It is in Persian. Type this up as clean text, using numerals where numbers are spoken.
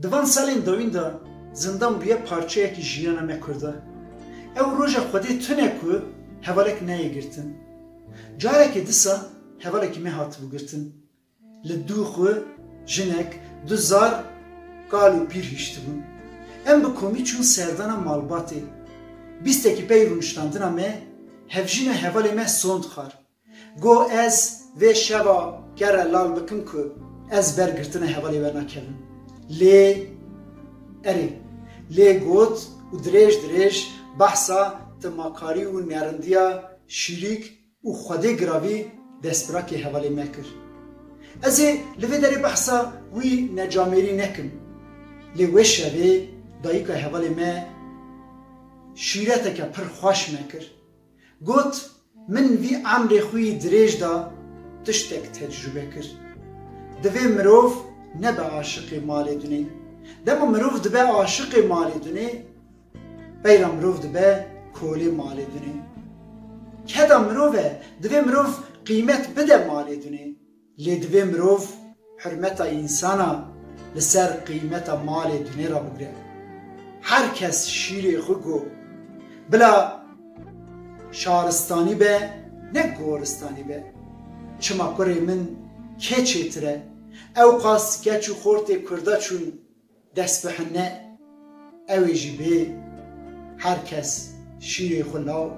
دوان سالین داوین دا زندان بیا پارچه یکی جیانا مکرده او روژا خودی تونه که هوالک نهی گرتن جاره که دسا هوالکی می هات بگرتن لدو خو جنک دو زار قالو پیر هشت بون ام بکومی چون سردانا مالباتی بیستکی پیرونشتاندنا می هفجین هوالی می سوند خار گو از و شبا گره لال بکن که از برگرتن هوالی ورنا کبن لی اری لی گوت و دریج بحثا تماکاری و نرندیا شریک و خودی گراوی دستبراکی هوالی مکر ازی لوی داری بحثا وی نجامری نکم لی وشوی دایی که هوالی ما شیرته که پر خوش مکر گوت من وی عمر خوی دریج دا تشتک تجربه کر دوی مروف نبا عاشق مالی دونی دما مروف دبا عاشق مالی دونی بیرا مروف دبا کولی مالی دونی کدا مروفه دوی مروف قیمت بده مالی دونی لی دوی مروف حرمت انسانا لسر قیمت مالی دونی را بگره هر کس شیری خود گو بلا شارستانی به نه گورستانی به چما کره من که چیتره او قاس گچو خورت کرده چون دست بحنه اوی جی به هر کس شیری خلاو